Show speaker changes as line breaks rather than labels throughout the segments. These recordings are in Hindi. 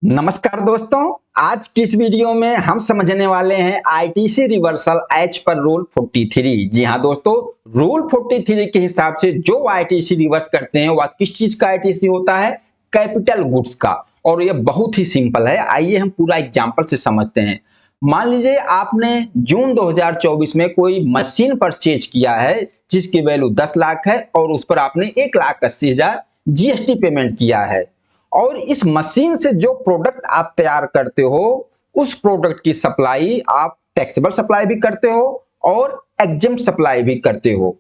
नमस्कार दोस्तों, आज की इस वीडियो में हम समझने वाले हैं ITC reversal as per rule 43। जी हाँ दोस्तों, रूल 43 के हिसाब से जो आईटीसी रिवर्स करते हैं वह किस चीज का आईटीसी होता है? कैपिटल गुड्स का। और ये बहुत ही सिंपल है, आइए हम पूरा एग्जांपल से समझते हैं। मान लीजिए आपने जून 2024 में कोई मशीन परचेज किया है जिसकी वैल्यू 10 लाख है और उस पर आपने 1,80,000 जीएसटी पेमेंट किया है। और इस मशीन से जो प्रोडक्ट आप तैयार करते हो उस प्रोडक्ट की सप्लाई आप टैक्सेबल सप्लाई भी करते हो और एग्जेम्प्ट सप्लाई भी करते हो।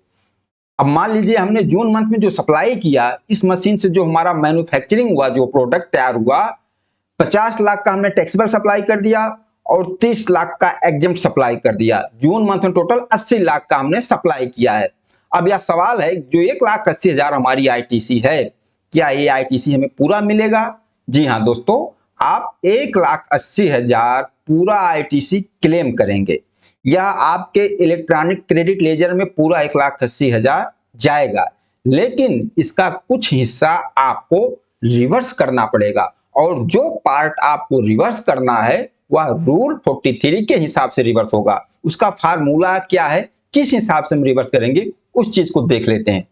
अब मान लीजिए हमने जून मंथ में जो सप्लाई किया, इस मशीन से जो हमारा मैन्युफैक्चरिंग हुआ, जो प्रोडक्ट तैयार हुआ, 50 लाख का हमने टैक्सेबल सप्लाई कर दिया और 30 लाख का एग्जेम्प्ट सप्लाई कर दिया। जून मंथ में टोटल 80 लाख का हमने सप्लाई किया है। अब यह सवाल है, जो 1,80,000 हमारी आईटीसी है, क्या ये आईटीसी हमें पूरा मिलेगा? जी हाँ दोस्तों, आप 1,80,000 पूरा आईटीसी क्लेम करेंगे। यह आपके इलेक्ट्रॉनिक क्रेडिट लेजर में पूरा 1,80,000 जाएगा, लेकिन इसका कुछ हिस्सा आपको रिवर्स करना पड़ेगा। और जो पार्ट आपको रिवर्स करना है वह रूल 43 के हिसाब से रिवर्स होगा। उसका फार्मूला क्या है, किस हिसाब से हम रिवर्स करेंगे, उस चीज को देख लेते हैं।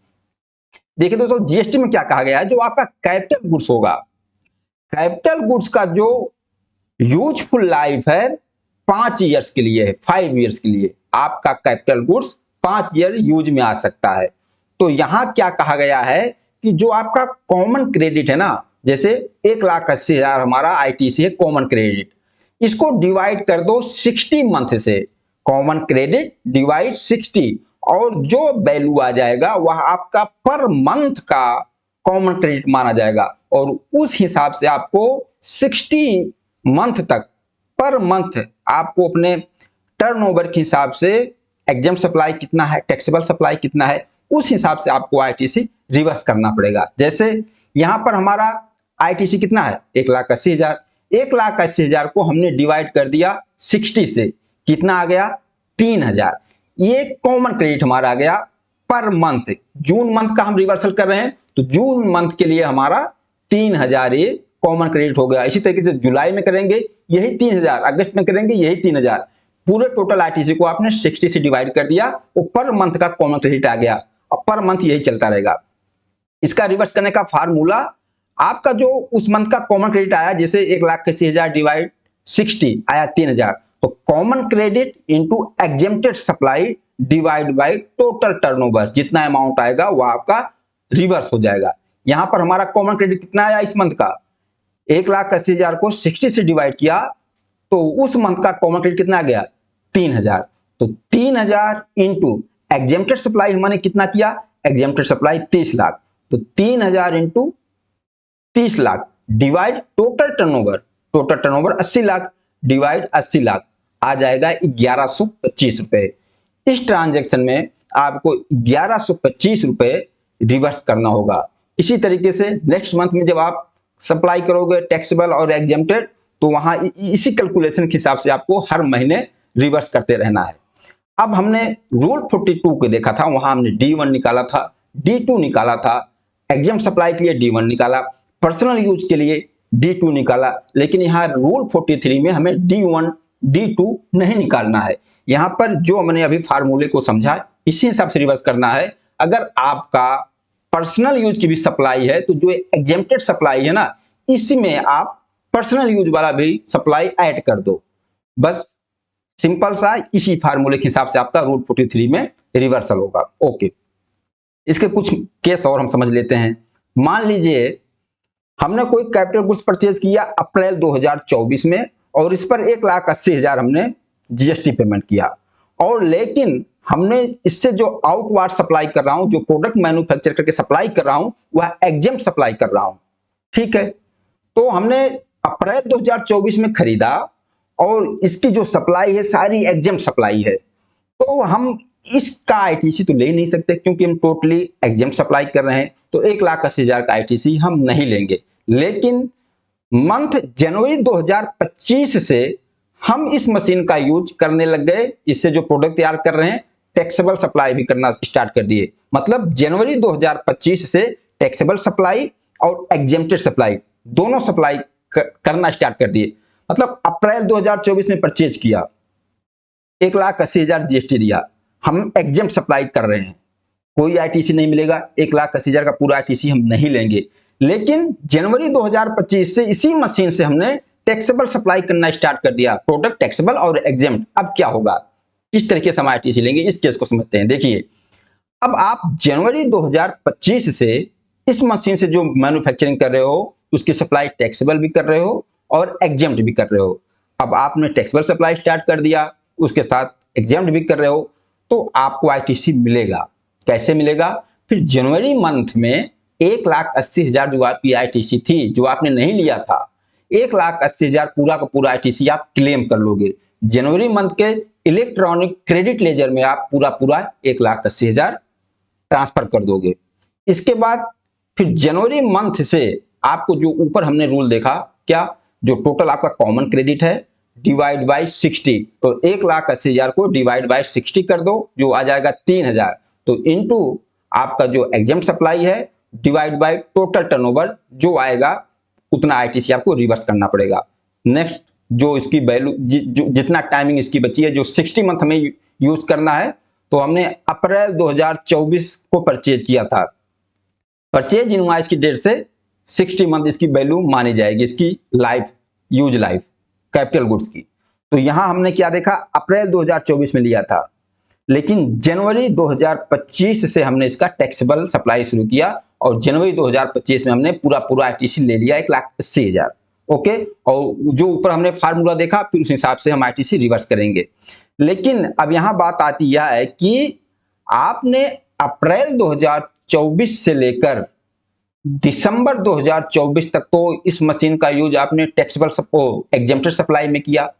देखिए दोस्तों, जीएसटी में क्या कहा गया है, जो आपका कैपिटल गुड्स होगा, कैपिटल गुड्स का जो यूजफुल लाइफ है 5 ईयर्स के लिए है, 5 ईयर्स के लिए आपका कैपिटल गुड्स 5 ईयर यूज में आ सकता है। तो यहां क्या कहा गया है कि जो आपका कॉमन क्रेडिट है ना, जैसे 1,80,000 हमारा आईटीसी है कॉमन क्रेडिट, इसको डिवाइड कर दो 60 मंथ से। कॉमन क्रेडिट डिवाइड 60 और जो वैल्यू आ जाएगा वह आपका पर मंथ का कॉमन क्रेडिट माना जाएगा। और उस हिसाब से आपको 60 मंथ तक पर मंथ आपको अपने टर्नओवर के हिसाब से एग्जेम्प्ट सप्लाई कितना है, टैक्सेबल सप्लाई कितना है, उस हिसाब से आपको आईटीसी रिवर्स करना पड़ेगा। जैसे यहां पर हमारा आईटीसी कितना है, 1,80,000। 1,80,000 को हमने डिवाइड कर दिया 60 से, कितना आ गया, 3,000। ये कॉमन क्रेडिट हमारा आ गया पर मंथ। जून मंथ का हम रिवर्सल कर रहे हैं तो जून मंथ के लिए हमारा 3,000 ये कॉमन क्रेडिट हो गया। इसी तरीके से जुलाई में करेंगे यही 3,000, अगस्त में करेंगे यही 3,000। पूरे टोटल आईटीसी को आपने 60 से डिवाइड कर दिया, वो पर मंथ का कॉमन क्रेडिट आ गया। अब पर मंथ यही चलता रहेगा। इसका रिवर्स करने का फार्मूला, आपका जो उस मंथ का कॉमन क्रेडिट आया, जैसे 1,80,000 डिवाइड 60 आया 3,000, तो common credit into exempted supply divide by total turnover, जितना अमाउंट आएगा वह आपका रिवर्स हो जाएगा। यहां पर हमारा कॉमन क्रेडिट कितना आया इस मंथ का, 1,80,000 को 60 से डिवाइड किया तो उस मंथ का कॉमन क्रेडिट कितना आ गया, 3,000। तो 3,000 इंटू एग्जेम्प्टेड सप्लाई हमने कितना किया, एग्जेम्प्टेड सप्लाई 30 लाख, तो 3,000 into 30 lakh divide total turnover 80 lakh divide 80 lakh आ जाएगा 1,125 रुपए। इस ट्रांजैक्शन में आपको 1,125 रुपए रिवर्स करना होगा। इसी तरीके से नेक्स्ट मंथ में जब आप सप्लाई करोगे टैक्सेबल और एग्जेम्प्टेड, तो वहां इसी कैलकुलेशन के हिसाब से आपको हर महीने रिवर्स करते रहना है। अब हमने रूल 42 को देखा था, वहां हमने D1 निकाला था, D2 निकाला था, एग्जेम्प्ट सप्लाई के लिए D1 निकाला, पर्सनल यूज के लिए D2 निकाला। लेकिन यहाँ रूल 43 में हमें D1 D2 नहीं निकालना है। यहाँ पर जो हमने अभी फार्मूले को समझा इसी हिसाब से रिवर्स करना है। अगर आपका पर्सनल यूज की भी सप्लाई है तो जो एग्जेम्प्टेड सप्लाई है ना, इसमें आप पर्सनल यूज वाला भी सप्लाई ऐड कर दो। बस सिंपल सा इसी फार्मूले के हिसाब से आपका रूल 43 में रिवर्सल होगा। ओके, इसके कुछ केस और हम समझ लेते हैं। मान लीजिए हमने कोई कैपिटल गुड्स परचेज किया अप्रैल 2024 में और इस पर 1,80,000 हमने जीएसटी पेमेंट किया, और लेकिन हमने इससे जो आउटवार्ड सप्लाई कर रहा हूं, जो प्रोडक्ट मैन्युफैक्चर करके सप्लाई कर रहा हूं, वह एग्जेम्प्ट सप्लाई कर रहा हूं। ठीक है, तो हमने अप्रैल 2024 में खरीदा और इसकी जो सप्लाई है सारी एग्जेम्प्ट सप्लाई है, तो हम इसका आईटीसी तो ले नहीं सकते क्योंकि हम टोटली एग्जेम्प्ट सप्लाई कर रहे हैं। तो 1,80,000 का आईटीसी हम नहीं लेंगे। लेकिन मंथ जनवरी 2025 से हम इस मशीन का यूज करने लग गए, इससे जो प्रोडक्ट तैयार कर रहे हैं टैक्सेबल सप्लाई भी करना स्टार्ट कर दिए। मतलब जनवरी 2025 से टैक्सेबल सप्लाई और एग्जेम्प्टेड सप्लाई दोनों सप्लाई करना स्टार्ट कर दिए। मतलब अप्रैल 2024 में परचेज किया, 1,80,000 जीएसटी दिया, हम एग्जेम्प्ट सप्लाई कर रहे हैं, कोई आईटीसी नहीं मिलेगा, 1,80,000 का पूरा आईटीसी हम नहीं लेंगे। लेकिन जनवरी 2025 से इसी मशीन से हमने टैक्सेबल सप्लाई करना स्टार्ट कर दिया, प्रोडक्ट टैक्सेबल और एग्जेम्प्ट। अब क्या होगा, किस तरीके से हम आईटीसी लेंगे, इस केस को समझते हैं। देखिए, अब आप जनवरी 2025 से इस मशीन से जो मैन्युफैक्चरिंग कर रहे हो उसकी सप्लाई टैक्सेबल भी कर रहे हो और एग्जेम्प्ट भी कर रहे हो। अब आपने टैक्सेबल सप्लाई स्टार्ट कर दिया, उसके साथ एग्जेम्प्ट भी कर रहे हो, तो आपको आईटीसी मिलेगा। कैसे मिलेगा, फिर जनवरी मंथ में 1,80,000 जो आपकी आईटीसी थी, जो आपने नहीं लिया था, 1,80,000 पूरा का पूरा आईटीसी आप क्लेम कर लोगे। जनवरी मंथ के इलेक्ट्रॉनिक क्रेडिट लेजर में आप पूरा 1,80,000 ट्रांसफर कर दोगे। इसके बाद फिर जनवरी मंथ से आपको जो ऊपर हमने रूल देखा, क्या, जो टोटल आपका कॉमन क्रेडिट है डिवाइड बाय 60, तो 1,80,000 को डिवाइड बाय 60 कर दो, जो आ जाएगा 3,000, तो इनटू आपका जो एग्जेम्प्ट सप्लाई है डिवाइड बाय टोटल टर्नओवर, जो आएगा उतना आईटीसी आपको रिवर्स करना पड़ेगा। नेक्स्ट जो इसकी वैल्यू जितना टाइमिंग इसकी बची है, जो 60 मंथ हमें यूज करना है, तो हमने अप्रैल 2024 को परचेज किया था, परचेज इनवॉइस की डेट से 60 मंथ इसकी वैल्यू मानी जाएगी, इसकी life, use life capital goods की। तो यहां हमने क्या देखा, अप्रैल 2024 में लिया था, लेकिन जनवरी 2025 से हमने इसका टैक्सेबल सप्लाई शुरू किया और जनवरी 2025 में हमने पूरा आईटीसी ले लिया 1,80,000। ओके, और जो ऊपर हमने फार्मूला देखा, फिर उस हिसाब से हम आईटीसी रिवर्स करेंगे। लेकिन अब यहां बात आती यह है कि आपने अप्रैल 2024 से लेकर दिसंबर 2024 तक तो इस मशीन का यूज आपने टैक्सेबल एग्जेम्प्टेड सप्लाई में किया।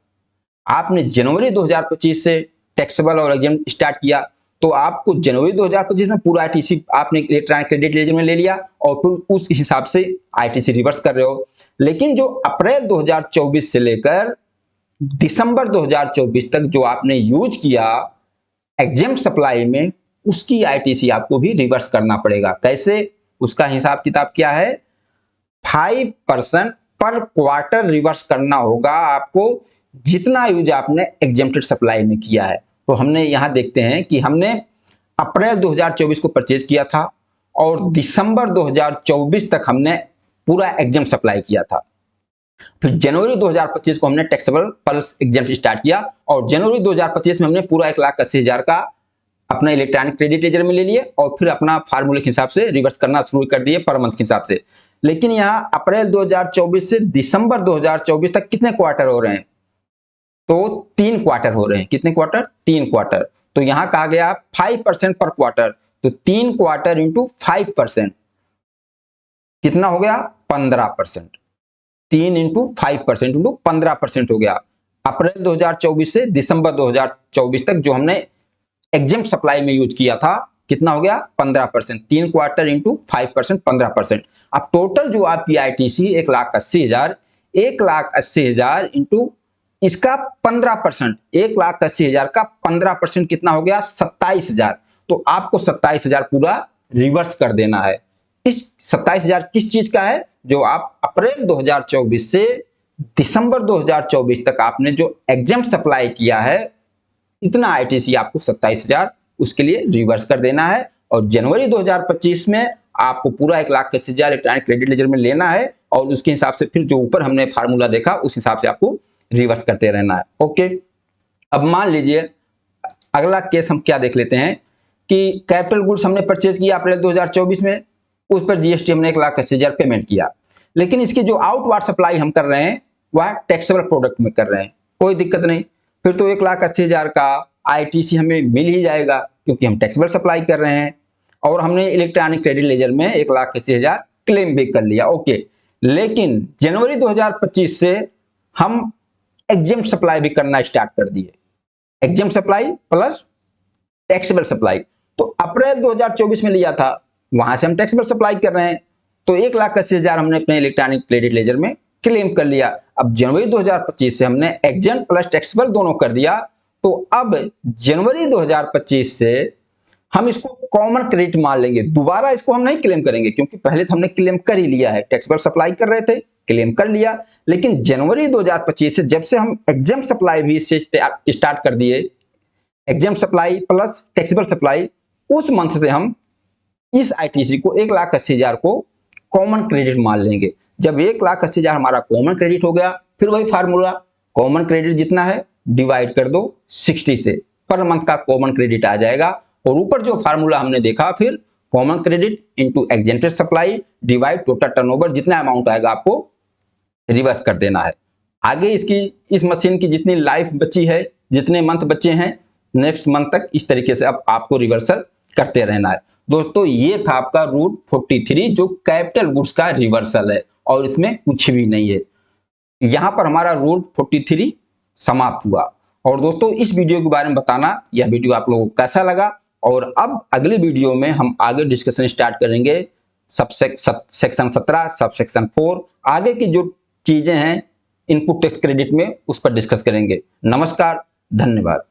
आपने जनवरी 2025 से टैक्सेबल और एग्जेम्प्ट स्टार्ट किया, तो आपको जनवरी 2025 में पूरा आईटीसी आपने इलेक्ट्रॉनिक क्रेडिट लेजर में ले लिया और फिर उस हिसाब से आईटीसी रिवर्स कर रहे हो। लेकिन जो अप्रैल 2024 से लेकर दिसंबर 2024 तक जो आपने यूज किया एग्जेम्प्ट सप्लाई में, उसकी आईटीसी आपको भी रिवर्स करना पड़ेगा। कैसे, उसका हिसाब किताब क्या है, 5% पर क्वार्टर रिवर्स करना होगा आपको, जितना यूज आपने एग्जेम्प्टेड सप्लाई में किया है। तो हमने यहां देखते हैं कि हमने अप्रैल 2024 को परचेज किया था और दिसंबर 2024 तक हमने पूरा एग्जेम्प्ट सप्लाई किया था। फिर जनवरी 2025 को हमने टैक्सेबल प्लस एग्जेम्प्ट स्टार्ट किया और जनवरी 2025 में हमने पूरा 1,80,000 का अपना इलेक्ट्रॉनिक क्रेडिट लेजर में ले लिए और फिर अपना फार्मूले के हिसाब से रिवर्स करना शुरू कर दिए पर मंथ के हिसाब से। लेकिन यहां अप्रैल 2024 से दिसंबर 2024 तक कितने क्वार्टर हो रहे हैं, तो 3 क्वार्टर हो रहे हैं। कितने क्वार्टर, 3 क्वार्टर। तो यहां कहा गया 5% पर क्वार्टर, तो 3 क्वार्टर इंटू 5% कितना हो गया, 15%। 3 इंटू 5% इंटू 15% हो गया। अप्रैल 2024 से दिसंबर 2024 तक जो हमने एग्जेम्प्ट सप्लाई में यूज किया था, कितना हो गया, 15%। 3 क्वार्टर इंटू 5% 15%। अब टोटल जो आपकी आईटीसी 1,80,000, 1,80,000 इंटू इसका 15%, 1,80,000 का 15% कितना हो गया, 27,000। तो आपको 27,000 पूरा रिवर्स कर देना है। इस 27,000 किस चीज का है, जो आप अप्रैल 2024 से दिसंबर 2024 तक आपने जो एग्जेम्प्ट सप्लाई किया है, इतना आईटीसी आपको 27,000 उसके लिए रिवर्स कर देना है। और जनवरी 2025 में आपको पूरा 1,80,000 इलेक्ट्रॉनिक क्रेडिट लेजर में लेना है और उसके हिसाब से फिर जो ऊपर हमने फार्मूला देखा उस हिसाब से आपको रिवर्स करते रहना है। ओके, अब मान लीजिए अगला केस हम क्या देख लेते हैं कि कैपिटल गुड्स हमने परचेज किया अप्रैल 2024 में, उस पर जीएसटी हमने 1,80,000 पेमेंट किया, लेकिन इसकी जो आउटवार्ड सप्लाई हम कर रहे हैं वह टैक्सेबल प्रोडक्ट में कर रहे हैं, कोई दिक्कत नहीं। फिर तो 1,80,000 का आईटीसी हमें मिल ही जाएगा क्योंकि हम टैक्सेबल सप्लाई कर रहे हैं और हमने इलेक्ट्रॉनिक क्रेडिट लेजर में 1,80,000 क्लेम भी कर लिया। ओके, लेकिन जनवरी 2025 से हम एग्जेम्प्ट सप्लाई भी करना स्टार्ट कर दिए, exempt supply plus taxable supply. तो अप्रैल 2024 में लिया था, वहां से हम टैक्सेबल सप्लाई कर रहे हैं, तो 1,80,000 हमने अपने इलेक्ट्रॉनिक क्रेडिट लेजर में क्लेम कर लिया। अब जनवरी 2025 से हमने एग्जेम्प्ट प्लस टैक्सेबल दोनों कर दिया, तो अब जनवरी 2025 से हम इसको कॉमन क्रेडिट मान लेंगे, दोबारा इसको हम नहीं क्लेम करेंगे क्योंकि पहले तो हमने क्लेम कर ही लिया है, टैक्सेबल सप्लाई कर रहे थे क्लेम कर लिया। लेकिन जनवरी 2025 से जब से हम एग्जाम सप्लाई भी इससे स्टार्ट कर दिए, exempt supply plus taxable supply, उस मंथ से हम इस आईटीसी को 1,80,000 को कॉमन क्रेडिट मान लेंगे। जब 1,80,000 हमारा कॉमन क्रेडिट हो गया, फिर वही फार्मूला, कॉमन क्रेडिट जितना है डिवाइड कर दो 60 से, पर मंथ का कॉमन क्रेडिट आ जाएगा। और ऊपर जो फार्मूला हमने देखा, फिर common credit into exempted supply divide total turnover, जितना अमाउंट आएगा आपको रिवर्स कर देना है। आगे इस मशीन की जितनी लाइफ बची है, जितने मंथ बचे हैं, नेक्स्ट मंथ तक इस तरीके से अब आपको रिवर्सल करते रहना है। दोस्तों ये था आपका रूल 43 जो कैपिटल गुड्स का रिवर्सल है, और इसमें कुछ भी नहीं है। यहां पर हमारा रूल 43 समाप्त हुआ। और दोस्तों इस वीडियो के बारे में बताना, यह वीडियो आप लोगों को कैसा लगा। और अब अगली वीडियो में हम आगे डिस्कशन स्टार्ट करेंगे सेक्शन 17, सब सेक्शन 4, आगे की जो चीजें हैं इनपुट टैक्स क्रेडिट में, उस पर डिस्कस करेंगे। नमस्कार, धन्यवाद।